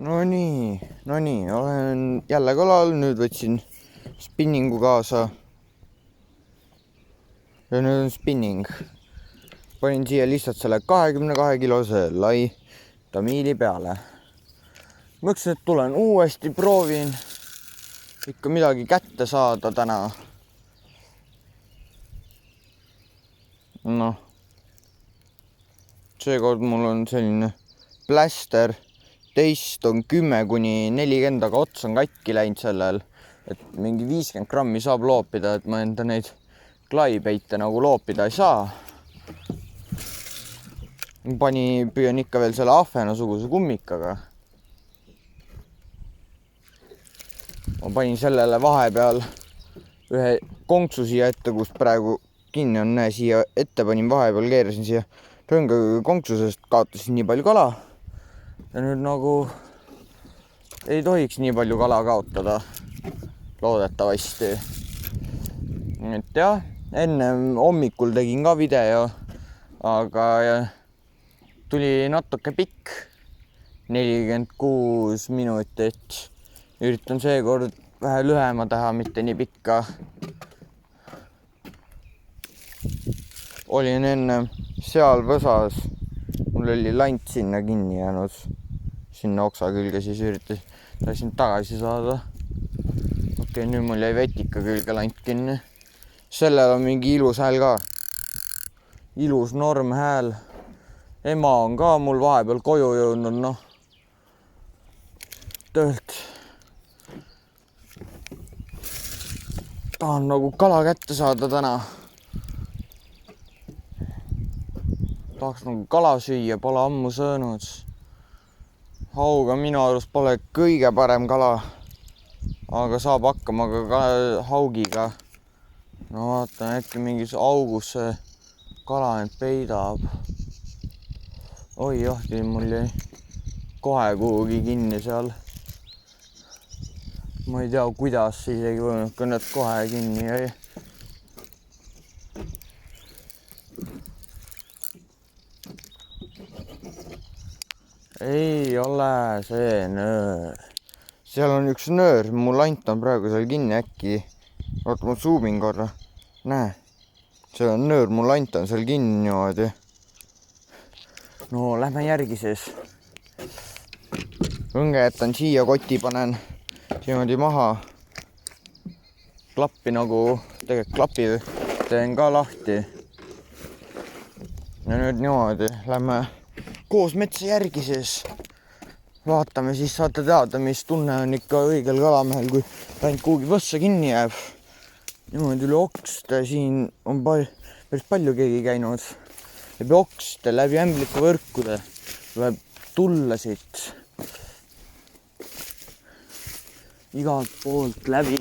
No nii, olen jälle kalal, nüüd võtsin spinningu kaasa. Ja nüüd on spinning. Panin siia lihtsalt selle 22 kilose lai tamiili peale. Mõtlesin, et tulen uuesti, proovin ikka midagi kätte saada täna. Noh, seekord mul on selline pläster, teist on 10–40, aga ots on katki läinud sellel, et mingi 50 grammi saab loopida, et ma enda neid klaipeite nagu loopida ei saa. Püüan ikka veel selle ahvenasuguse kummikaga. Ma panin sellele vahepeal ühe konksu siia ette, kus praegu kinni on, siia ette panin vahepeal, keerasin siia rõngaga konksu, sest kaotasin nii palju kala. Ja nüüd nagu ei tohiks nii palju kala kaotada, loodetavasti. Et jah, enne hommikul tegin ka video, aga tuli natuke pikk, 46 minutit. Üritan seekord vähe lühema teha, mitte nii pikka. Olin enne seal võsas, mul oli lant sinna kinni jäänud, sinna oksa külge, siis üritasin tagasi saada. Okei, nüüd mul jäi vetika külge lant kinni. Sellel on mingi ilus hääl ka. Ilus norm hääl. Ema on ka mul vahepeal koju jõudnud, töölt. Tahan nagu kala kätte saada täna. Tahaks nagu kala süüa, pole ammu söönud. Hauga minu arust pole kõige parem kala, aga saab hakkama ka haugiga. No vaatan, äkki mingis augus see kala end peidab. Oi johti, mul jäi kohe kuhugi kinni seal. Ma ei tea, kuidas isegi võinud, kui need kohe kinni jäi. Ei ole see nöör. Seal on üks nöör, mu lant on praegu seal kinni äkki. Vaata, ma zoomin korra. Näe, seal on nöör, mu lant on seal kinni niimoodi. No, lähme järgi siis. Õnge jätan siia, koti panen niimoodi maha. Klappi nagu, tegelikult klapi teen ka lahti. Ja nüüd niimoodi, lähme koos metsa järgi siis. Vaatame, siis saate teada, mis tunne on ikka õigel kalamehel, kui ainult kuhugi võssa kinni jääb. Niimoodi üle okste, siin on päris palju keegi käinud. Läbi okste, läbi ämblike võrkude tuleb tulla siit. Igalt poolt läbi,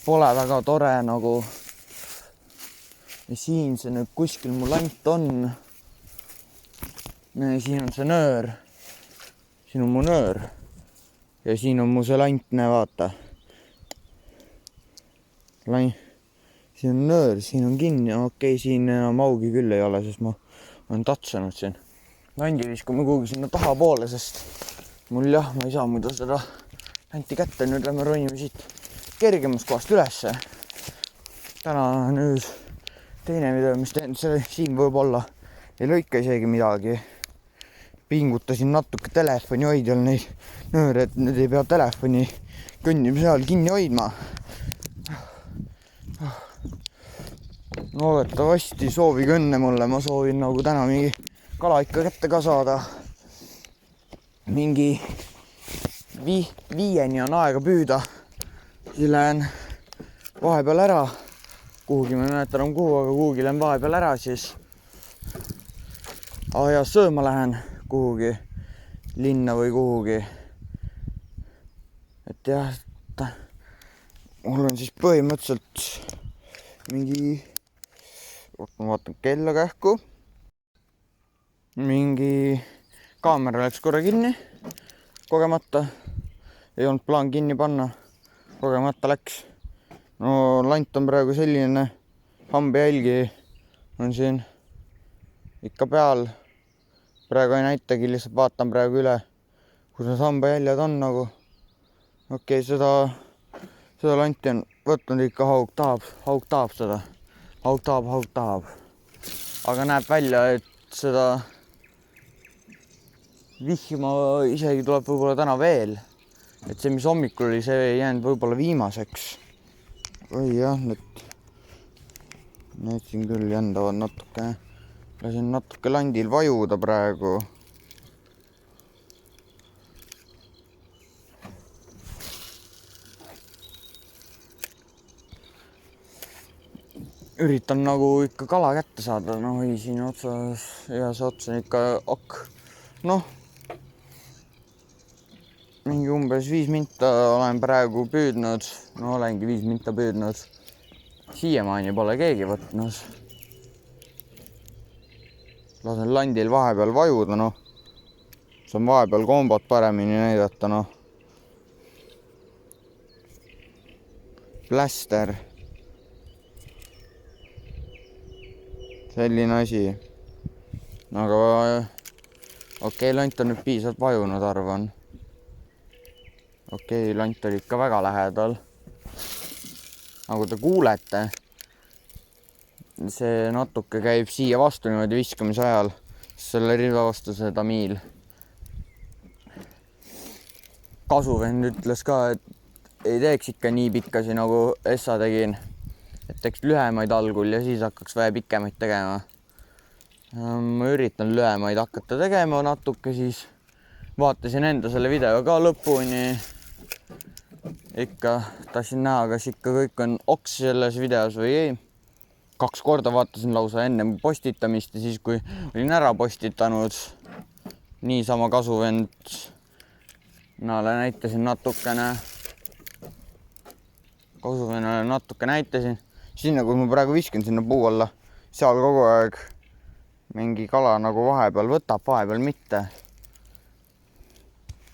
pole väga tore nagu. Ja siin see nüüd kuskil mu lant on. Siin on see nöör. Siin on mu nöör. Ja siin on mu see lant, vaata. Siin on nöör, siin on kinni. Okei, siin enam augi küll ei ole, sest ma olen tatsanud siin. Landi viskame kuhugi sinna taha poole, sest mul ma ei saa muidu seda lanti kätte. Nüüd lähme ronime siit kergemast kohast ülesse. Täna nüüd teine video, mis teen, siin võib-olla ei lõika isegi midagi. Pingutasin natuke telefoni hoidjal neid nööre, et nüüd ei pea telefoni kõnnimise ajal kinni hoidma. Loodetavasti soovige õnne mulle, ma soovin nagu täna mingi kala ikka kätte ka saada. Mingi 5-ni on aega püüda. Siis lähen vahepeal ära. Kuhugi ma ei mäleta enam kuhu, aga kuhugi lähen vahepeal ära siis. Ja sööma lähen kuhugi linna või kuhugi. Et jah, mul on siis põhimõtteliselt mingi, ma vaatan kella kähku. Mingi kaamera läks korra kinni, kogemata. Ei olnud plaan kinni panna, kogemata läks. No lant on praegu selline, hambejälgi on siin ikka peal. Praegu ei näitagi, lihtsalt vaatan praegu üle, kus need hambajäljed on nagu. Okei, seda lanti on võtnud ikka haug tahab seda. Haug tahab. Aga näeb välja, et seda vihma isegi tuleb võib-olla täna veel. Et see, mis hommikul oli, see ei jäänud võib-olla viimaseks. Oi jah, need siin küll jändavad natuke. Lasin natuke landil vajuda praegu. Üritan nagu ikka kala kätte saada. No ei, siin otsas ja see ots on ikka noh, mingi umbes 5 minta olen praegu püüdnud. No olengi 5 minta püüdnud. Siiamaani pole keegi võtnud. Lasen landil vahepeal vajuda, noh. Saan vahepeal kombot paremini näidata, noh. Blaster. Selline asi. Aga okei, lant on nüüd piisavalt vajunud, arvan. Okei, lant oli ikka väga lähedal. Nagu te kuulete, see natuke käib siia vastu niimoodi viskamise ajal, selle riva vastu see tamiil. Kasuvend ütles ka, et ei teeks ikka nii pikkasi nagu Essa tegin, et teeks lühemaid algul ja siis hakkaks vähe pikemaid tegema. Ma üritan lühemaid hakata tegema natuke, siis vaatasin enda selle video ka lõpuni. Ikka tahtsin näha, kas ikka kõik on oks selles videos või ei. 2 korda vaatasin lausa enne postitamist ja siis, kui olin ära postitanud, niisama kasuvend näitasin natukene. Kasuvennale natuke näitasin. Sinna, kus ma praegu viskan sinna puu alla, seal kogu aeg mingi kala nagu vahepeal võtab, vahepeal mitte.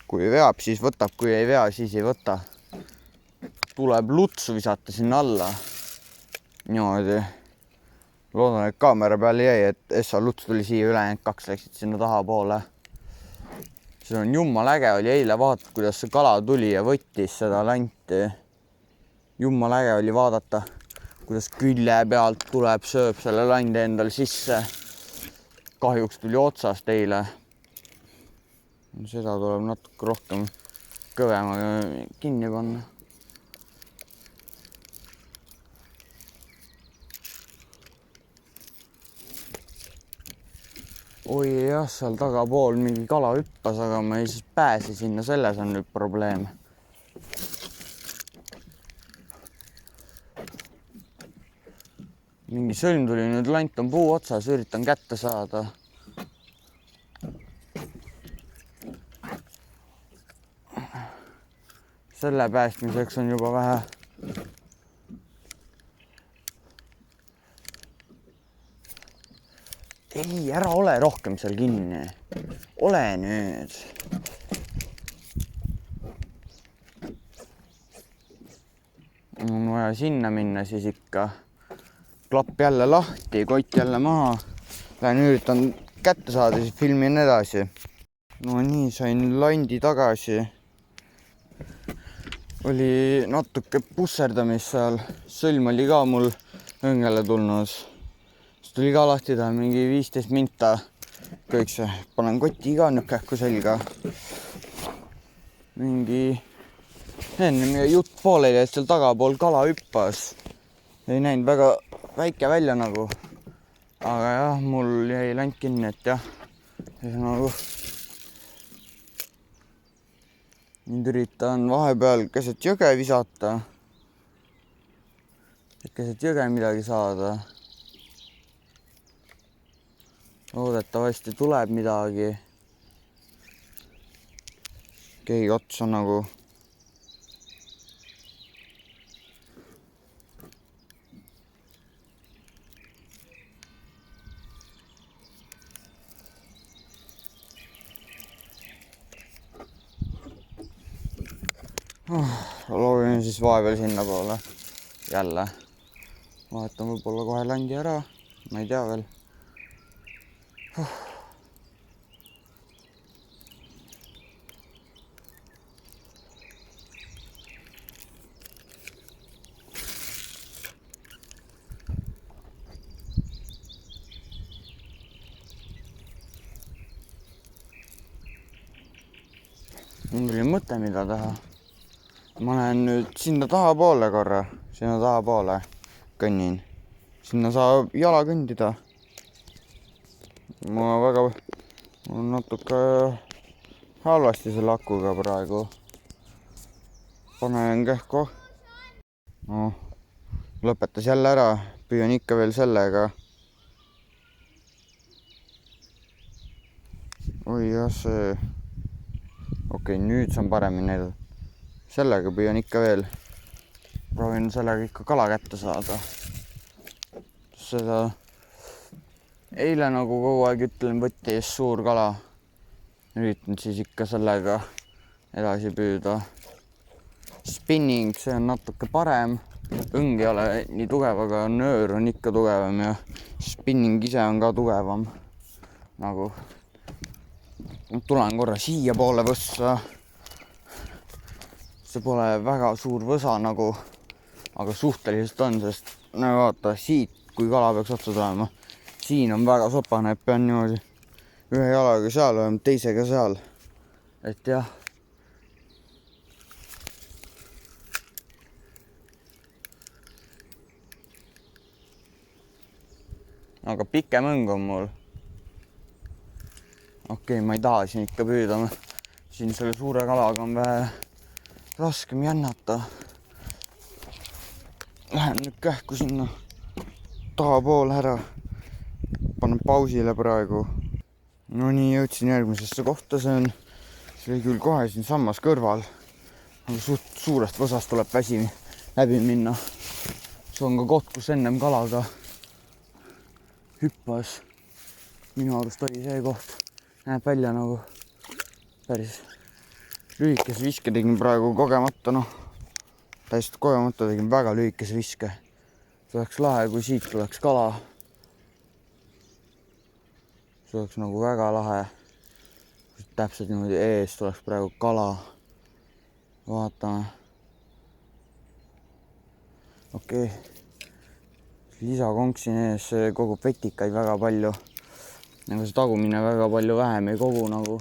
Kui veab, siis võtab, kui ei vea, siis ei võta. Tuleb lutsu visata sinna alla. Niimoodi. Loodan, et kaamera peal jäi, et Essa luts tuli siia ülejäänud 2 läksid sinna taha poole. See on jummal äge oli eile vaadata, kuidas see kala tuli ja võttis seda lanti. Jummal äge oli vaadata, kuidas külje pealt tuleb, sööb selle landi endal sisse. Kahjuks tuli otsast eile. Seda tuleb natuke rohkem kõvemaga kinni panna. Oi jah, seal tagapool mingi kala hüppas, aga ma ei siis pääse sinna, selles on nüüd probleem. Mingi sõlm tuli nüüd, lant on puu otsas, üritan kätte saada. Selle päästmiseks on juba vähe. Ei, ära ole rohkem seal kinni. Ole nüüd. On vaja sinna minna, siis ikka klapp jälle lahti, kott jälle maha. Lähen üritan kätte saada, siis filmin edasi. No nii, sain landi tagasi. Oli natuke pusserdamist seal. Sõlm oli ka mul õngele tulnud. Tuli ka lahti taha mingi 15 minta. Kõik see. Panen koti ka nüüd kähku selga. Mingi enne jutt pooleli, et seal tagapool kala hüppas. Ei näinud väga väike välja nagu. Aga jah, mul jäi lant kinni, et jah. Nagu nüüd üritan vahepeal keset jõge visata. Et keset jõge midagi saada. Loodetavasti tuleb midagi. Keegi ots on nagu. Loogin siis vahepeal sinna poole. Jälle. Vahetan võib-olla kohe landi ära. Ma ei tea veel. mul oli mõte, mida teha. Ma lähen nüüd sinna tahapoole korra, sinna tahapoole kõnnin. Sinna saab jala kõndida. Mul on natuke halvasti selle akuga praegu. Panen kähku. No, lõpetas jälle ära. Püüan ikka veel sellega. Oi jah, see... Okei, nüüd saan paremini näidata. Sellega püüan ikka veel. Proovin sellega ikka kala kätte saada. Seda... Eile nagu kogu aeg ütlen, võttis suur kala. Üritan siis ikka sellega edasi püüda. Spinning, see on natuke parem. Õng ei ole nii tugev, aga nöör on ikka tugevam ja spinning ise on ka tugevam. Nagu... Tulen korra siia poole võssa. See pole väga suur võsa nagu, aga suhteliselt on, sest no vaata siit, kui kala peaks otsa tulema. Siin on väga sopane, et pean niimoodi ühe jalaga seal olema, teisega seal. Et jah. Aga pikem õng on mul. Okei, ma ei taha siin ikka püüda. Siin selle suure kalaga on vähe raskem jännata. Lähen nüüd kähku sinna tahapoole ära. Panen pausile praegu. No nii, jõudsin järgmisesse kohta. See oli küll kohe siin sammas kõrval. Suurest võsast tuleb väsi läbi minna. See on ka koht, kus ennem kalaga hüppas. Minu arust oli see koht. Näeb välja nagu päris lühikese viske tegin praegu kogemata, täiesti kogemata tegin väga lühikese viske. See oleks lahe, kui siit tuleks kala. See oleks nagu väga lahe. Täpselt niimoodi ees tuleks praegu kala. Vaatame. Okei. Lisakonksin ees, see kogub vetikaid väga palju. Aga see tagumine väga palju vähem ei kogu nagu.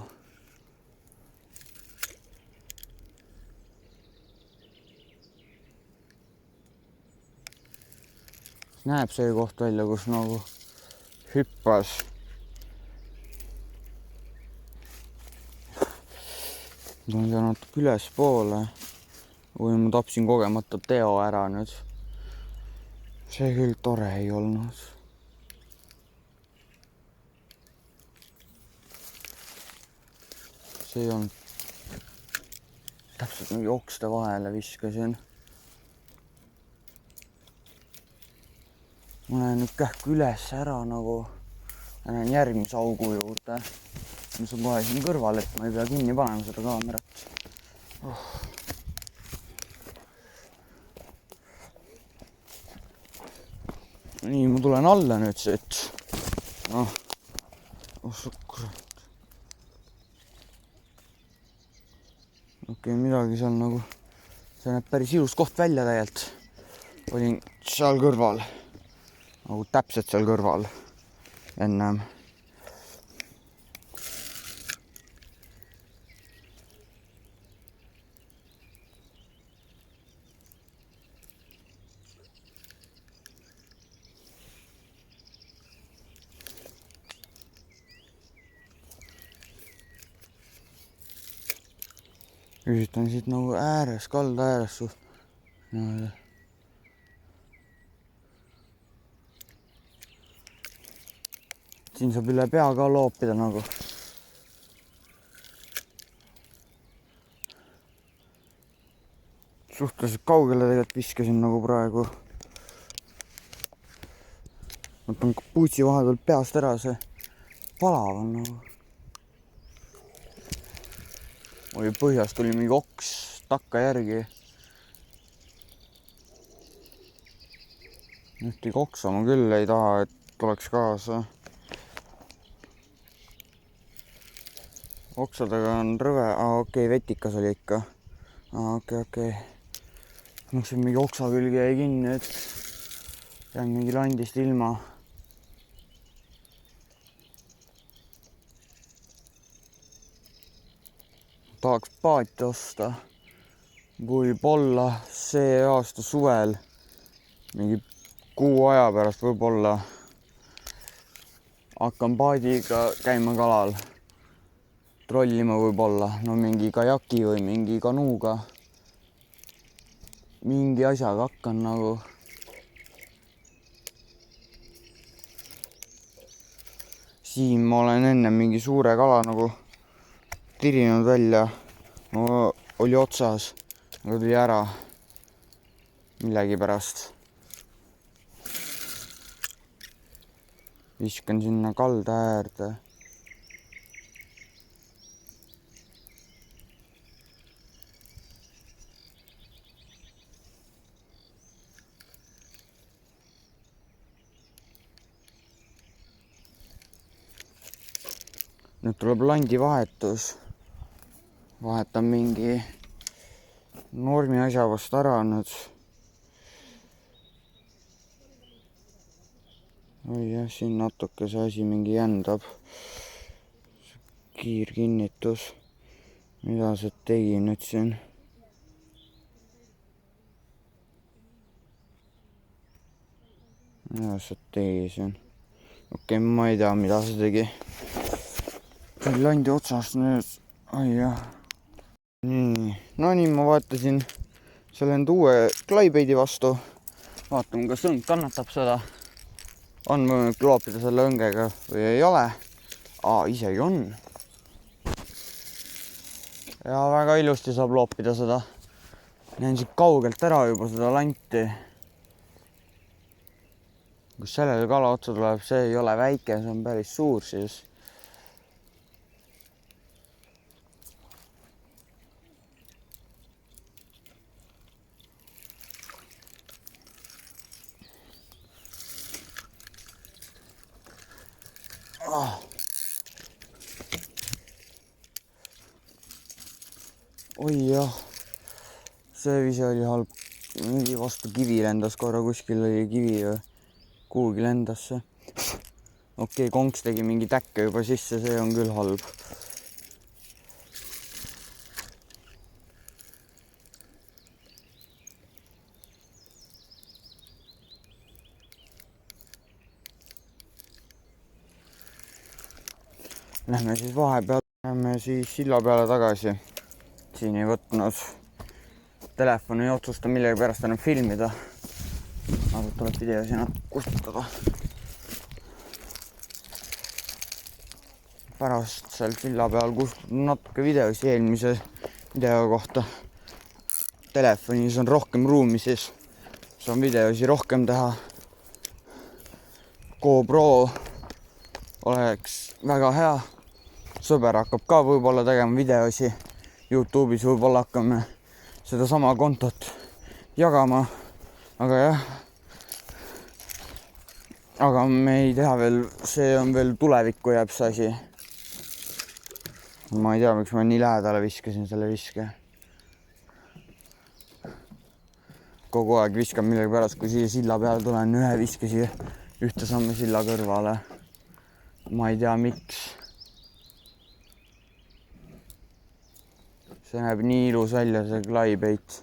Näeb see koht välja, kus nagu hüppas. Ma olen natuke üles poole. Või ma tapsin kogemata Teo ära nüüd. See küll tore ei olnud. See on täpselt nagu okste vahele viskasin. Ma lähen nüüd kähku üles ära nagu. Lähen järgmise augu juurde. Mis on kohe siin kõrval, et ma ei pea kinni panema seda kaamerat. Nii, ma tulen alla nüüd siit. Kurat. Okei, midagi seal nagu, see näeb päris ilus koht välja täielt. Olin seal kõrval, nagu täpselt seal kõrval ennem. Üritan siit nagu ääres, kalda ääres suht. Siin saab üle pea ka loopida nagu. Suhteliselt kaugele tegelikult viskasin nagu praegu. Võtan kapuutsi vahepeal peast ära, see palav on nagu. Oi, põhjas tuli mingi oks takka järgi. Ühtegi oksa ma küll ei taha, et tuleks kaasa. Oksadega on rõve. Okei, vetikas oli ikka. Okei. Mõtlesin, mingi oksa külge jäi kinni, et jään mingi landist ilma. tahaks paati osta. Võib-olla see aasta suvel, mingi kuu aja pärast võib-olla hakkan paadiga käima kalal. Trollima võib-olla, no mingi kajaki või mingi kanuuga. Mingi asjaga hakkan nagu. Siin ma olen enne mingi suure kala nagu tirinud välja. No, oli otsas, aga tuli ära millegi pärast. Viskan sinna kalda äärde. Nüüd tuleb landi vahetus. Vahetan mingi normi asja vast ära nüüd. Oi jah, siin natuke see asi mingi jändab. Kiirkinnitus. Mida see tegi nüüd siin? Mida see tegi siin? Okei, ma ei tea, mida see tegi. Landi otsast nüüd. Ai jah. Nii. No nii, ma vaatasin selle enda uue Clybaiti vastu. Vaatame, kas õng kannatab seda. On võimalik loopida selle õngega või ei ole. Isegi on. Ja väga ilusti saab loopida seda. Näen siit kaugelt ära juba seda lanti. Kus sellele kala otsa tuleb, see ei ole väike, see on päris suur siis. Oi jah, see vise oli halb. Mingi vastu kivi lendas korra, kuskil oli kivi või kuhugi lendas see. Okei, konks tegi mingi täkke juba sisse, see on küll halb. Lähme siis vahepeal, lähme siis silla peale tagasi. Siin ei võtnud telefon, ei otsusta millegi pärast enam filmida. Aga tuleb video siin kustutada. Pärast seal silla peal kustutada natuke videosi eelmise video kohta. Telefonis on rohkem ruumi, siis saan videosi rohkem teha. GoPro oleks väga hea. Sõber hakkab ka võib-olla tegema videosi. YouTube'is võib-olla hakkame seda sama kontot jagama. Aga jah. Aga me ei tea veel, see on veel tulevikku jääb see asi. Ma ei tea, miks ma nii lähedale viskasin selle viske. Kogu aeg viskan millegi pärast, kui siia silla peale tulen ühe viske siia ühte samme silla kõrvale. Ma ei tea, miks. See näeb nii ilus välja, see Clybait.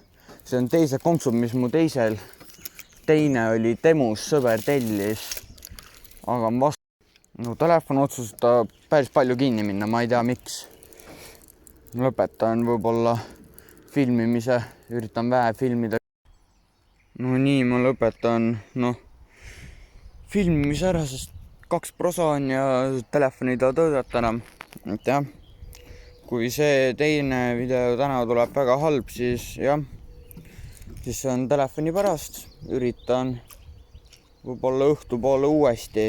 See on teised konksud, mis mu teine oli Temus, sõber tellis. Aga vastu. No, telefon otsustab päris palju kinni minna, ma ei tea, miks. Lõpetan võib-olla filmimise, üritan vähe filmida. No nii, ma lõpetan filmimise ära, sest 2 prosa on ja telefoni ei taha töötada enam. Et jah. Kui see teine video täna tuleb väga halb, siis jah, siis see on telefoni pärast. Üritan võib-olla õhtupoole uuesti